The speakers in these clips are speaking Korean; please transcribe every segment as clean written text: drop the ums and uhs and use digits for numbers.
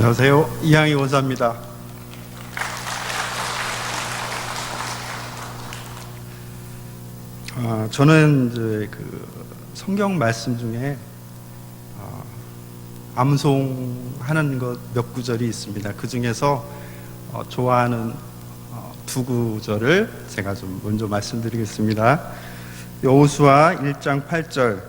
안녕하세요. 이항희 원사입니다. 저는 이제 성경 말씀 중에 암송하는 것 몇 구절이 있습니다. 그 중에서 좋아하는 두 구절을 제가 좀 먼저 말씀드리겠습니다. 여호수아 1장 8절,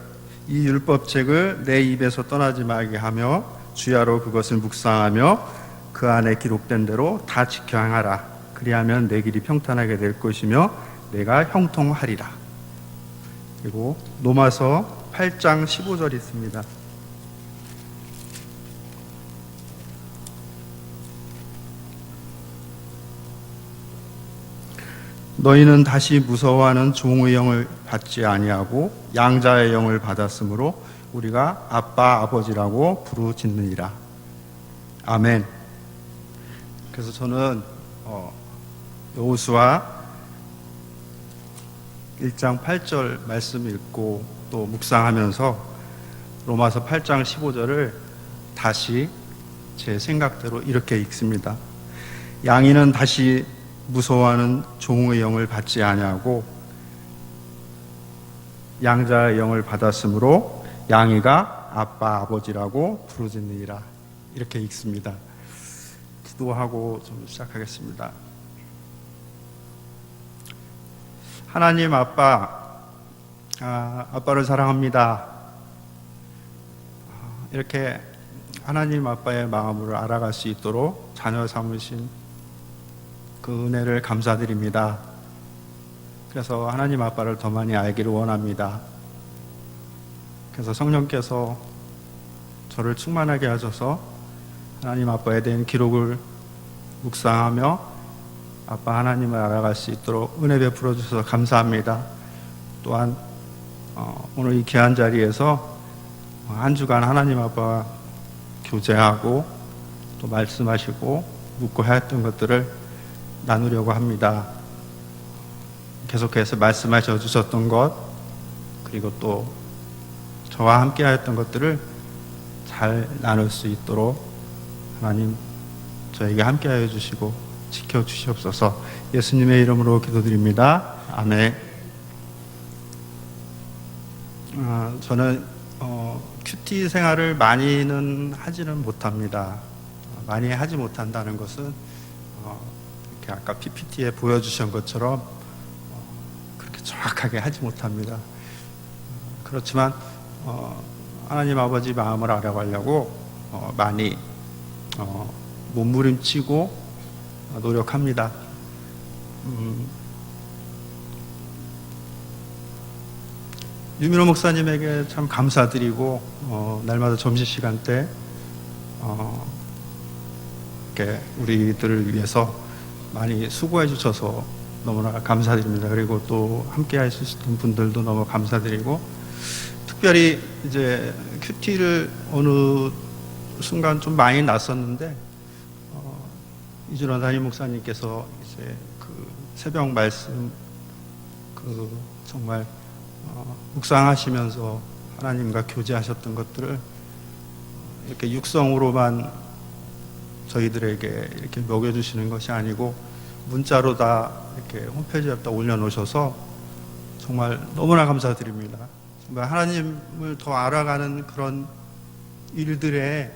이 율법책을 내 입에서 떠나지 말게 하며 주야로 그것을 묵상하며 그 안에 기록된 대로 다 지켜 행하라. 그리하면 내 길이 평탄하게 될 것이며 내가 형통하리라. 그리고 로마서 8장 15절이 있습니다. 너희는 다시 무서워하는 종의 영을 받지 아니하고 양자의 영을 받았으므로 우리가 아빠 아버지라고 부르짖느니라. 아멘. 그래서 저는 여호수아 1장 8절 말씀 읽고 또 묵상하면서 로마서 8장 15절을 다시 제 생각대로 이렇게 읽습니다. 양이는 다시 무서워하는 종의 영을 받지 아니하고 양자의 영을 받았으므로 양이가 아빠 아버지라고 부르짖느니라. 이렇게 읽습니다. 기도하고 좀 시작하겠습니다. 하나님 아빠를 사랑합니다. 이렇게 하나님 아빠의 마음을 알아갈 수 있도록 자녀 삼으신 그 은혜를 감사드립니다. 그래서 하나님 아빠를 더 많이 알기를 원합니다. 그래서 성령께서 저를 충만하게 하셔서 하나님 아빠에 대한 기록을 묵상하며 아빠 하나님을 알아갈 수 있도록 은혜 베풀어 주셔서 감사합니다. 또한 오늘 이 귀한 자리에서 한 주간 하나님 아빠와 교제하고 또 말씀하시고 묻고 하였던 것들을 나누려고 합니다. 계속해서 말씀하셔 주셨던 것, 그리고 또 저와 함께 하였던 것들을 잘 나눌 수 있도록 하나님 저에게 함께 하여 주시고 지켜 주시옵소서. 예수님의 이름으로 기도드립니다. 아멘. 저는 큐티 생활을 많이는 하지는 못합니다. 많이 하지 못한다는 것은 이렇게 아까 PPT에 보여주신 것처럼 그렇게 정확하게 하지 못합니다. 그렇지만 하나님 아버지 마음을 알아가려고 많이 몸부림치고 노력합니다. 유민호 목사님에게 참 감사드리고 날마다 점심시간 때 이렇게 우리들을 위해서 많이 수고해 주셔서 너무나 감사드립니다. 그리고 또 함께 하시는 분들도 너무 감사드리고, 특별히 이제 큐티를 어느 순간 좀 많이 났었는데 이준원 담임 목사님께서 이제 그 새벽 말씀 정말 묵상하시면서 하나님과 교제하셨던 것들을 이렇게 육성으로만 저희들에게 이렇게 먹여주시는 것이 아니고 문자로 다 이렇게 홈페이지에 다 올려놓으셔서 정말 너무나 감사드립니다. 정말 하나님을 더 알아가는 그런 일들에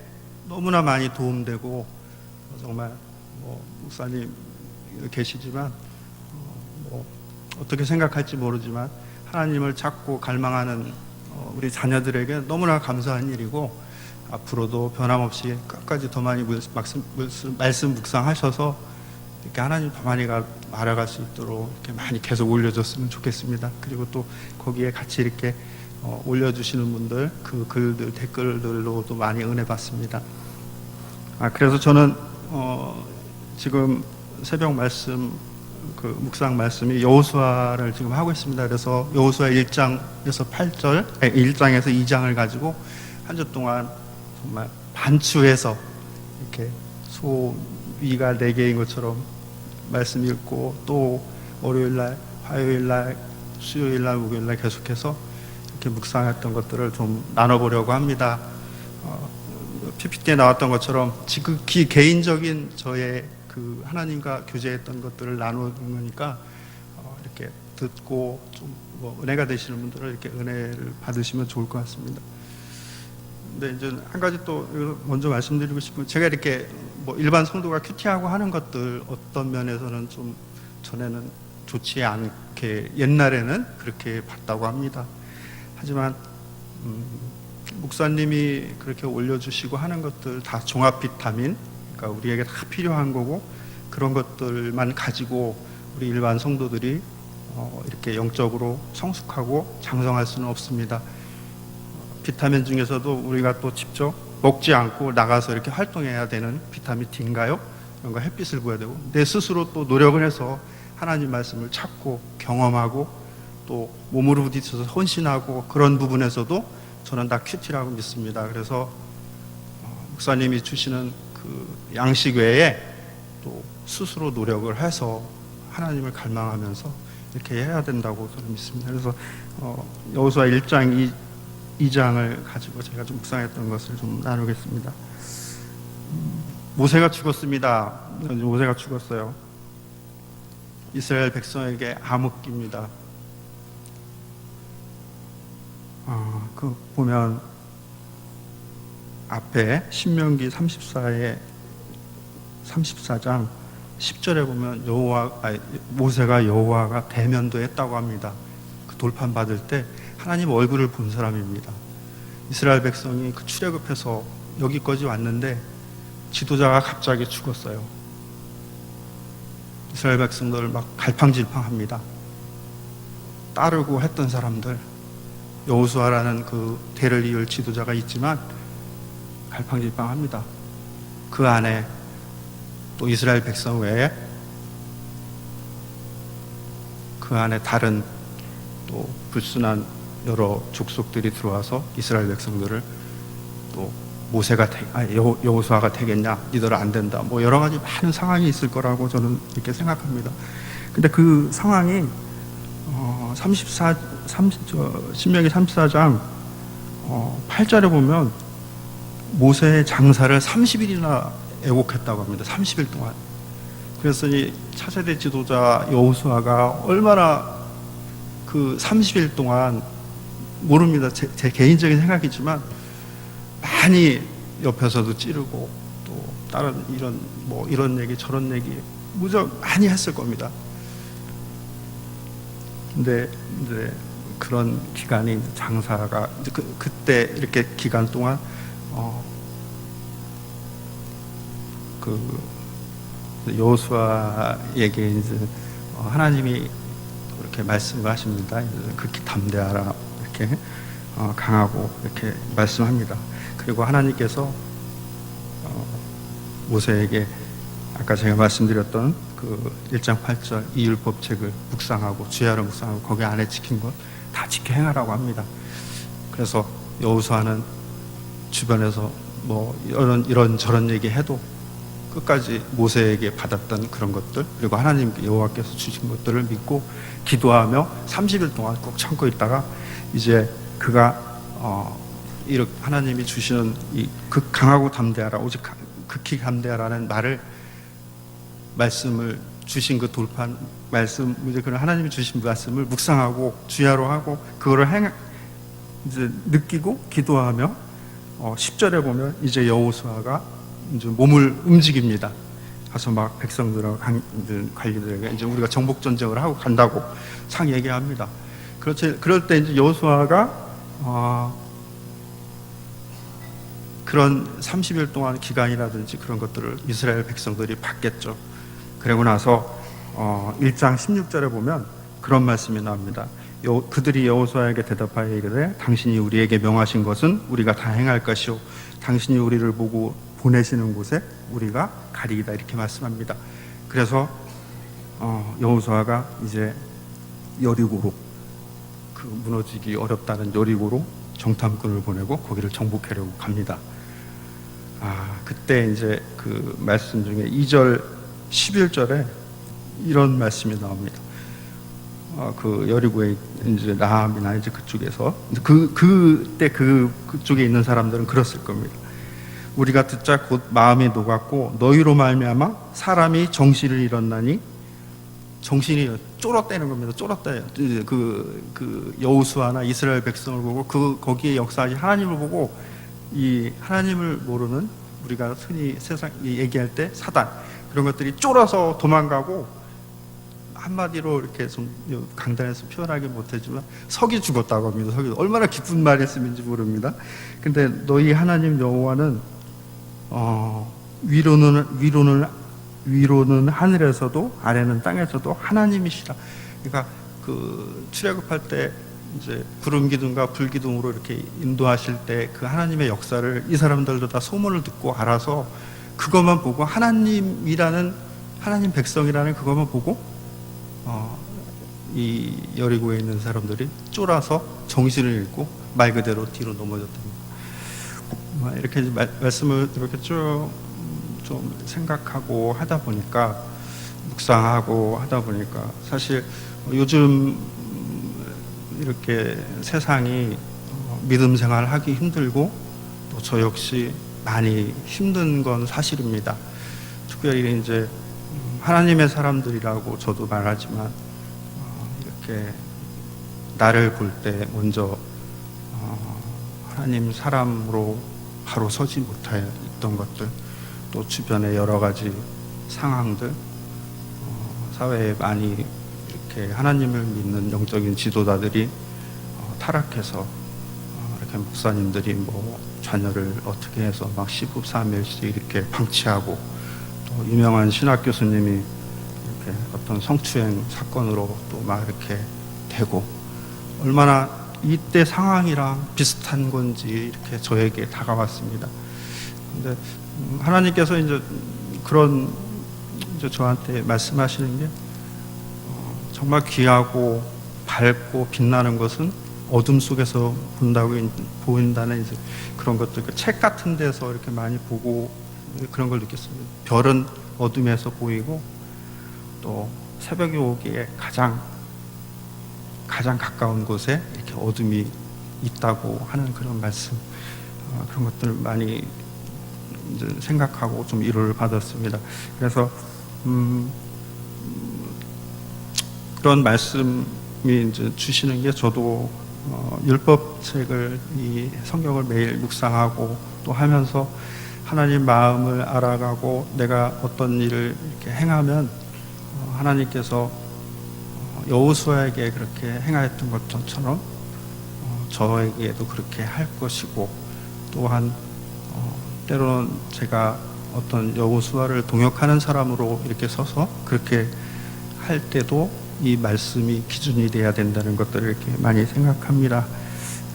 너무나 많이 도움되고, 정말 목사님 계시지만 어떻게 생각할지 모르지만 하나님을 찾고 갈망하는 우리 자녀들에게 너무나 감사한 일이고, 앞으로도 변함없이 끝까지 더 많이 말씀 묵상하셔서 이렇게 하나님 더 많이 알아갈 수 있도록 이렇게 많이 계속 올려줬으면 좋겠습니다. 그리고 또 거기에 같이 이렇게 올려주시는 분들 그 글들 댓글들로도 많이 은혜 받습니다. 그래서 저는 지금 새벽 말씀 묵상 말씀이 여호수아를 지금 하고 있습니다. 그래서 여호수아 1장에서 8절, 1장에서 2장을 가지고 한 주 동안 정말 반추해서 이렇게 소위가 4개인 것처럼 말씀 읽고, 또 월요일날, 화요일날, 수요일날, 목요일날 계속해서 이렇게 묵상했던 것들을 좀 나눠보려고 합니다. PPT에 나왔던 것처럼 지극히 개인적인 저의 그 하나님과 교제했던 것들을 나누는 거니까 이렇게 듣고 좀 뭐 은혜가 되시는 분들은 이렇게 은혜를 받으시면 좋을 것 같습니다. 근데 이제 한 가지 또 먼저 말씀드리고 싶은, 제가 이렇게 뭐 일반 성도가 큐티하고 하는 것들 어떤 면에서는 좀 전에는 좋지 않게, 옛날에는 그렇게 봤다고 합니다. 하지만 목사님이 그렇게 올려주시고 하는 것들 다 종합 비타민, 그러니까 우리에게 다 필요한 거고, 그런 것들만 가지고 우리 일반 성도들이 이렇게 영적으로 성숙하고 장성할 수는 없습니다. 비타민 중에서도 우리가 또 직접 먹지 않고 나가서 이렇게 활동해야 되는 비타민 D인가요? 이런 거 햇빛을 보여야 되고, 내 스스로 또 노력을 해서 하나님 말씀을 찾고 경험하고 또 몸으로 부딪혀서 헌신하고, 그런 부분에서도 저는 다 큐티라고 믿습니다. 그래서 목사님이 주시는 그 양식 외에 또 스스로 노력을 해서 하나님을 갈망하면서 이렇게 해야 된다고 저는 믿습니다. 그래서 여호수아 1장 2장을 가지고 제가 좀 묵상했던 것을 좀 나누겠습니다. 모세가 죽었습니다. 모세가 죽었어요. 이스라엘 백성에게 암흑기입니다. 그 보면 앞에 신명기 34장 10절에 보면 모세가 여호와가 대면도했다고 합니다. 그 돌판 받을 때 하나님 얼굴을 본 사람입니다. 이스라엘 백성이 그 출애굽해서 여기까지 왔는데 지도자가 갑자기 죽었어요. 이스라엘 백성들을 막 갈팡질팡합니다. 따르고 했던 사람들, 여호수아라는 그 대를 이을 지도자가 있지만 갈팡질팡합니다. 그 안에 또 이스라엘 백성 외에 그 안에 다른 또 불순한 여러 족속들이 들어와서 이스라엘 백성들을 또 여호수아가 되겠냐, 니들 안 된다, 뭐 여러 가지 많은 상황이 있을 거라고 저는 이렇게 생각합니다. 근데 그 상황이 신명기 34장 8절에 보면 모세의 장사를 30일이나 애곡했다고 합니다. 30일 동안. 그래서 이 차세대 지도자 여호수아가 얼마나 그 30일 동안, 모릅니다. 제 개인적인 생각이지만 많이 옆에서도 찌르고 또 다른 이런 얘기 저런 얘기 무척 많이 했을 겁니다. 근데 이제 그런 기간이 장사가 이제 그때 이렇게 기간 동안 여호수아에게 이제 하나님이 이렇게 말씀을 하십니다. 극히 담대하라, 이렇게 강하고 이렇게 말씀합니다. 그리고 하나님께서 모세에게 아까 제가 말씀드렸던 그 1장 8절 이 율법책을 묵상하고 주야로 묵상하고 거기 안에 지킨 것 다 지켜 행하라고 합니다. 그래서 여호수아는 주변에서 뭐 이런 저런 얘기해도 끝까지 모세에게 받았던 그런 것들, 그리고 하나님 여호와께서 주신 것들을 믿고 기도하며 30일 동안 꼭 참고 있다가 이제 그가 이렇게 하나님이 주시는 이 강하고 담대하라, 오직 극히 담대하라는 말씀을 주신 그 돌판 말씀, 이제 그런 하나님이 주신 말씀을 묵상하고 주야로 하고 그거를 이제 느끼고 기도하며 10절에 보면 이제 여호수아가 이제 몸을 움직입니다. 가서 막 백성들과 관리들에게 이제 우리가 정복 전쟁을 하고 간다고 상 얘기합니다. 그럴 때 이제 여호수아가 그런 30일 동안 기간이라든지 그런 것들을 이스라엘 백성들이 받겠죠. 그리고 나서 1장 16절에 보면 그런 말씀이 나옵니다. 그들이 여호수아에게 대답하여 이르되 당신이 우리에게 명하신 것은 우리가 다 행할 것이요 당신이 우리를 보고 보내시는 곳에 우리가 가리이다, 이렇게 말씀합니다. 그래서 여호수아가 이제 여리고로, 그 무너지기 어렵다는 여리고로 정탐꾼을 보내고 거기를 정복하려고 갑니다. 그때 이제 그 말씀 중에 2절 11절에 이런 말씀이 나옵니다. 그 여리고에 이제 라합이나 이제 그쪽에서 그때 그쪽에 있는 사람들은 그랬을 겁니다. 우리가 듣자 곧 마음이 녹았고 너희로 말미암아 사람이 정신을 잃었나니. 정신이 쫄았다는 겁니다. 쫄았다. 그 여호수아나 이스라엘 백성을 보고 거기에 역사하신 하나님을 보고 이 하나님을 모르는 우리가 흔히 세상 얘기할 때 사단 그런 것들이 쫄아서 도망가고 한마디로 이렇게 좀 강단에서 표현하기 못하지만 석이 죽었다고 합니다. 석이 얼마나 기쁜 말했음인지 모릅니다. 근데 너희 하나님 여호와는 위로는 하늘에서도 아래는 땅에서도 하나님이시라. 그러니까 그 출애굽할 때 이제 구름 기둥과 불 기둥으로 이렇게 인도하실 때 그 하나님의 역사를 이 사람들도 다 소문을 듣고 알아서 그것만 보고 하나님 백성이라는 그것만 보고 이 여리고에 있는 사람들이 쫄아서 정신을 잃고 말 그대로 뒤로 넘어졌답니다. 이렇게 말씀을 이렇게 쭉 좀 생각하고 하다 보니까 묵상하고 하다 보니까 사실 요즘 이렇게 세상이 믿음 생활하기 힘들고 또 저 역시 많이 힘든 건 사실입니다. 특별히 이제 하나님의 사람들이라고 저도 말하지만 이렇게 나를 볼 때 먼저 하나님 사람으로 바로 서지 못하여 있던 것들, 또 주변의 여러 가지 상황들, 사회에 많이 이렇게 하나님을 믿는 영적인 지도자들이 타락해서 이렇게 목사님들이 뭐 자녀를 어떻게 해서 막 시부사멸시 이렇게 방치하고, 또 유명한 신학 교수님이 이렇게 어떤 성추행 사건으로 또 막 이렇게 되고, 얼마나 이때 상황이랑 비슷한 건지 이렇게 저에게 다가왔습니다. 근데 하나님께서 이제 그런 이제 저한테 말씀하시는 게 정말 귀하고 밝고 빛나는 것은 어둠 속에서 보인다는 이제 그런 것들, 그 책 같은 데서 이렇게 많이 보고 그런 걸 느꼈습니다. 별은 어둠에서 보이고 또 새벽이 오기에 가장 가까운 곳에 이렇게 어둠이 있다고 하는 그런 말씀, 그런 것들 많이 이제 생각하고 좀 위로를 받았습니다. 그래서 그런 말씀이 이제 주시는 게, 저도 율법책을, 이 성경을 매일 묵상하고 또 하면서 하나님 마음을 알아가고 내가 어떤 일을 이렇게 행하면 하나님께서 여호수아에게 그렇게 행하였던 것처럼 저에게도 그렇게 할 것이고, 또한 때로는 제가 어떤 여호수아를 동역하는 사람으로 이렇게 서서 그렇게 할 때도 이 말씀이 기준이 돼야 된다는 것들을 이렇게 많이 생각합니다.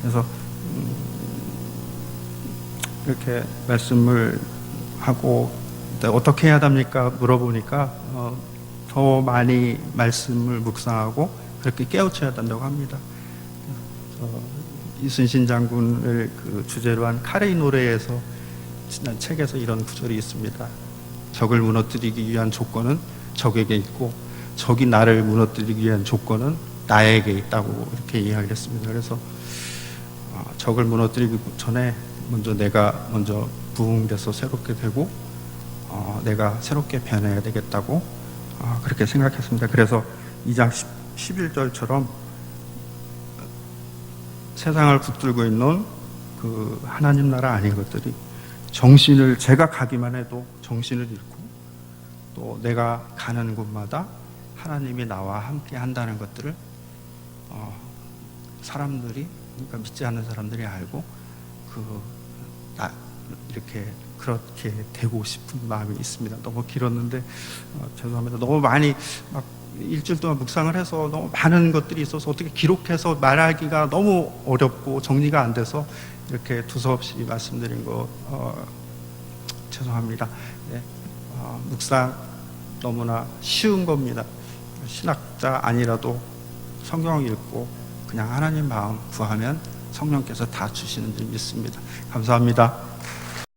그래서 이렇게 말씀을 하고 어떻게 해야 합니까? 물어보니까 더 많이 말씀을 묵상하고 그렇게 깨우쳐야 된다고 합니다. 이순신 장군을 그 주제로 한 카레이 노래에서, 지난 책에서 이런 구절이 있습니다. 적을 무너뜨리기 위한 조건은 적에게 있고 적이 나를 무너뜨리기 위한 조건은 나에게 있다고 이렇게 이야기를 했습니다. 그래서 적을 무너뜨리기 전에 내가 먼저 부흥돼서 새롭게 되고 내가 새롭게 변해야 되겠다고 그렇게 생각했습니다. 그래서 2장 11절처럼 세상을 붙들고 있는 그 하나님 나라 아닌 것들이 제가 가기만 해도 정신을 잃고, 또 내가 가는 곳마다 하나님이 나와 함께 한다는 것들을 사람들이, 그러니까 믿지 않는 사람들이 알고 그렇게 되고 싶은 마음이 있습니다. 너무 길었는데 죄송합니다. 너무 많이 막 일주일 동안 묵상을 해서 너무 많은 것들이 있어서 어떻게 기록해서 말하기가 너무 어렵고 정리가 안 돼서 이렇게 두서없이 말씀드린 거 죄송합니다. 네, 묵상 너무나 쉬운 겁니다. 신학자 아니라도 성경을 읽고 그냥 하나님 마음 구하면 성령께서 다 주시는 줄 믿습니다. 감사합니다.